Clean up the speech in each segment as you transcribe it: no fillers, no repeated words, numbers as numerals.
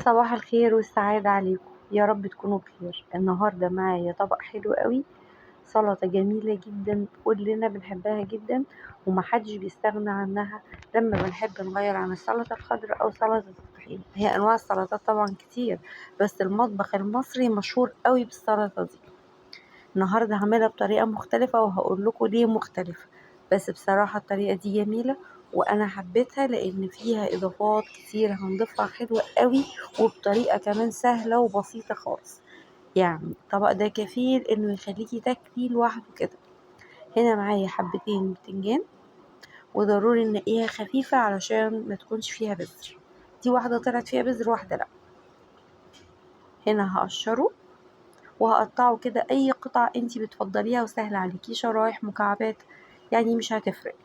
صباح الخير والسعادة عليكم، يا رب تكونوا بخير. النهاردة معايا طبق حلو قوي، سلطة جميلة جدا كلنا بنحبها جدا ومحدش بيستغنى عنها لما بنحب نغير عن السلطة الخضراء أو سلطة الطحين. هي أنواع السلطات طبعا كتير، بس المطبخ المصري مشهور قوي بالسلطة دي. النهاردة هعملها بطريقة مختلفة وهقول لكم ليه مختلفة، بس بصراحة الطريقة دي جميلة وانا حبيتها لان فيها اضافات كتير هنضيفها حلوة قوي وبطريقة كمان سهلة وبسيطة خالص. يعني الطبق ده كفيل انه يخليكي تاكلي لوحده كده. هنا معايا حبتين بتنجان، وضروري نلاقيها خفيفة علشان ما تكونش فيها بذر. دي واحدة طلعت فيها بذر واحدة لا. هنا هقشره وهقطعه كده اي قطع انتي بتفضليها وسهل عليكي، شرايح مكعبات يعني مش هتفرق.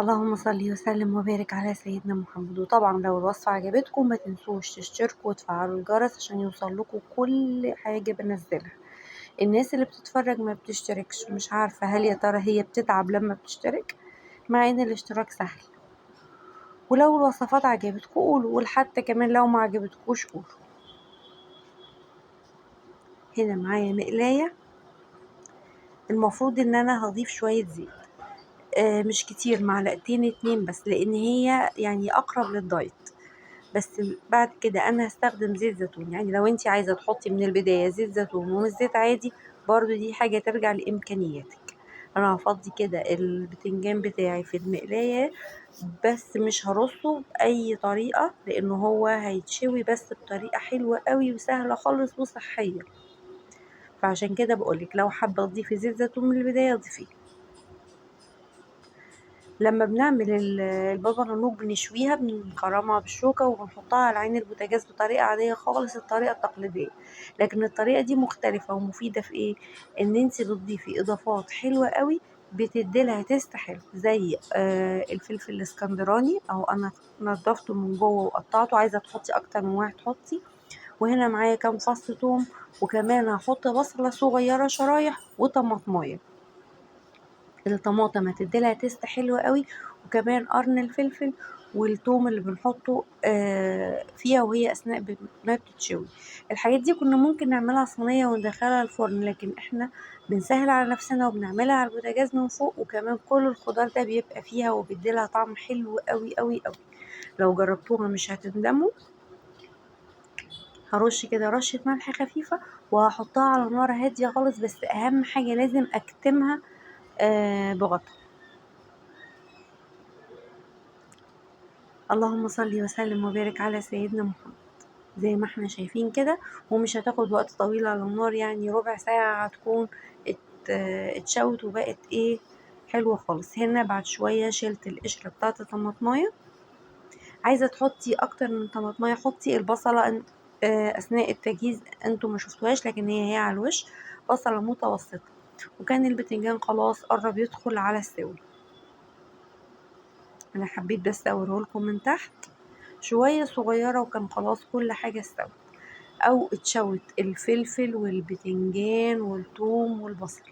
اللهم صل وسلم وبارك على سيدنا محمد. وطبعا لو الوصفة عجبتكم ما تنسوش تشتركوا وتفعلوا الجرس عشان يوصلكوا كل حاجة بنزلها. الناس اللي بتتفرج ما بتشتركش، مش عارفة هل يا ترى هي بتتعب لما بتشترك، مع ان الاشتراك سهل. ولو الوصفات عجبتكم قولوا، وحتى كمان لو ما عجبتكوش قولوا. هنا معايا مقلاية، المفروض ان انا هضيف شوية زيت، مش كتير، معلقتين اتنين بس، لان هي يعني اقرب للدايت. بس بعد كده انا هستخدم زيت زيتون، يعني لو انتي عايزة تحطي من البداية زيت زيتون ومش زيت عادي برضو دي حاجة ترجع لامكانياتك. انا هفضي كده البتنجان بتاعي في المقلاية، بس مش هرصه بأي طريقة لأنه هو هيتشوي بس بطريقة حلوة قوي وسهلة خالص وصحية. فعشان كده بقولك لو حابة تضيفي زيت زيتون من البداية ضيفيه. لما بنعمل البابا غنوج بنشويها، بنخرمها بالشوكة وبنحطها على عين البوتاجاز بطريقة عادية خالص، الطريقة التقليدية. لكن الطريقة دي مختلفة ومفيدة في ايه؟ ان انت بتضيفي اضافات حلوة قوي بتديلها تيست حلو، زي الفلفل الاسكندراني، او انا نضفته من جوه وقطعته، عايزة تحطي اكتر من واحد حطي. وهنا معايا كام فص ثوم، وكمان هحط بصلة صغيرة شرايح وطماطمايه. الطماطم هتديلها تيست حلو قوي، وكمان قرن الفلفل والثوم اللي بنحطه فيها وهي اثناء ما بتتشوي. الحاجات دي كنا ممكن نعملها صينيه وندخلها الفرن، لكن احنا بنسهل على نفسنا وبنعملها على البوتاجاز من فوق، وكمان كل الخضار ده بيبقى فيها وبيديلها طعم حلو قوي قوي قوي. لو جربتوها مش هتندموا. هرش كده رشه ملح خفيفه وهحطها على نار هاديه خالص، بس اهم حاجه لازم اكتمها بغطا. اللهم صل وسلم وبارك على سيدنا محمد. زي ما احنا شايفين كده، ومش هتاخد وقت طويل على النار، يعني ربع ساعة هتكون اتشوت وبقت ايه حلوة خالص. هنا بعد شوية شلت القشرة بتاعت الطماطماية. عايزة تحطي اكتر من طماطماية حطي. البصلة اثناء التجهيز انتوا ما شفتوهاش، لكن هي على الوش بصلة متوسطة. وكان البتنجان خلاص قرب يدخل على السوا. انا حبيت بس اوريهولكم من تحت شوية صغيرة وكان خلاص كل حاجة استوت او اتشوت، الفلفل والبتنجان والثوم والبصل،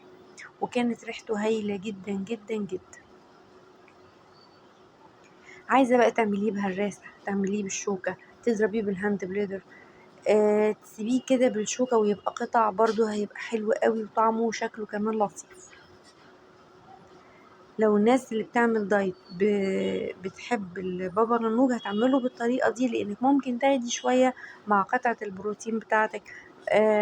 وكانت ريحته هايلة جدا جدا جدا. عايزة بقى تعمليه بهراسة، تعمليه بالشوكة، تضربيه بالهاند بليدر، تسيبيه كده بالشوكة ويبقى قطع برضو هيبقى حلو قوي وطعمه وشكله كمان لطيف. لو الناس اللي بتعمل دايت بتحب البابا غنوج هتعمله بالطريقة دي، لانك ممكن تاخدي شوية مع قطعة البروتين بتاعتك،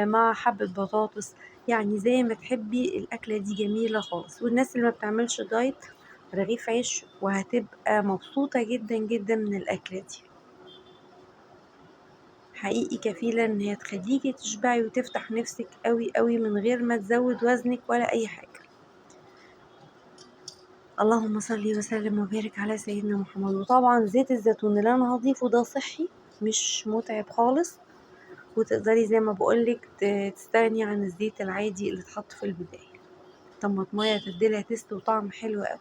مع حبة بطاطس، يعني زي ما تحبي. الأكلة دي جميلة خالص. والناس اللي ما بتعملش دايت رغيف عيش وهتبقى مبسوطة جدا جدا من الأكلة دي. حقيقي كفيلة ان هي تخليكي تشبعي وتفتح نفسك قوي قوي من غير ما تزود وزنك ولا اي حاجة. اللهم صل وسلم وبارك على سيدنا محمد. وطبعا زيت الزيتون اللي انا هضيفه ده صحي مش متعب خالص، وتقدري زي ما بقولك تستغني عن الزيت العادي اللي اتحط في البداية. طماطمايه تديلها تيست وطعم حلو قوي.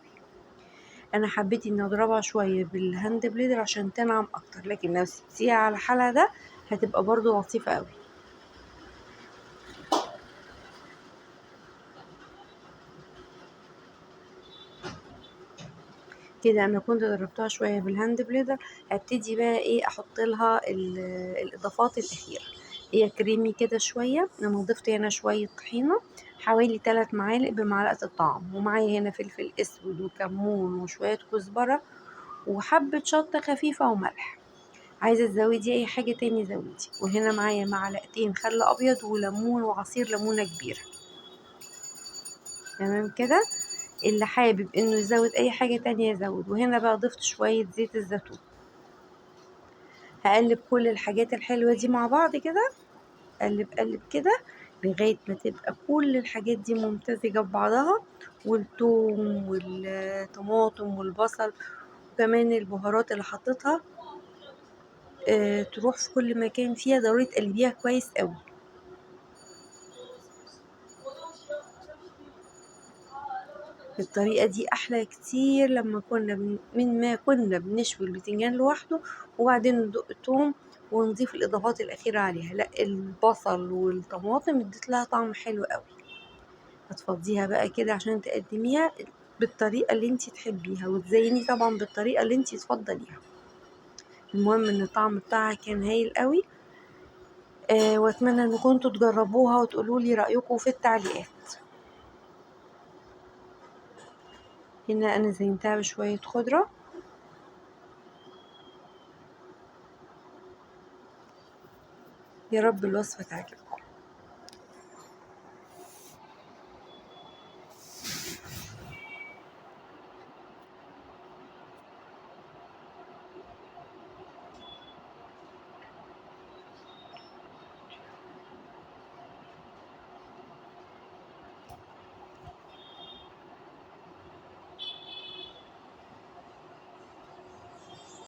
انا حبيت اني اضربها شوية بالهاند بليدر عشان تنعم اكتر، لكن لو سبتيها على حالها ده هتبقى برضو لطيفة قوي. كده انا كنت ضربتها شويه بالهاند بليدر. هبتدي بقى ايه احط لها الاضافات الاخيره. هي كريمي كده شويه. انا ضفت هنا شويه طحينه حوالي 3 معالق بمعلقه الطعام، ومعايا هنا فلفل اسود وكمون وشويه كزبره وحبه شطه خفيفه وملح. عايزه تزودي اي حاجه تاني زودي. وهنا معايا معلقتين خل ابيض وليمون وعصير ليمونه كبيره. تمام كده. اللي حابب انه يزود اي حاجة تانية يزود. وهنا بقى ضفت شوية زيت الزيتون. هقلب كل الحاجات الحلوة دي مع بعض كده. قلب قلب كده لغاية ما تبقى كل الحاجات دي ممتزجة ببعضها، والثوم والطماطم والبصل وكمان البهارات اللي حطيتها تروح في كل مكان فيها. ضروري تقلبيها كويس قوي. الطريقة دي أحلى كتير لما من ما كنا بنشوي البتنجان لوحده وبعدين ندق توم ونضيف الإضافات الأخيرة عليها. لا، البصل والطماطم ادت لها طعم حلو قوي. هتفضيها بقى كده عشان تقدميها بالطريقة اللي انتي تحبيها، وتزيني طبعا بالطريقة اللي انتي تفضليها. المهم ان الطعم بتاعها كان هايل قوي. واتمنى ان كنتوا تجربوها وتقولولي رأيكم في التعليقات. هنا انا زينتها بشوية خضرة. يا رب الوصفة تعجبكم.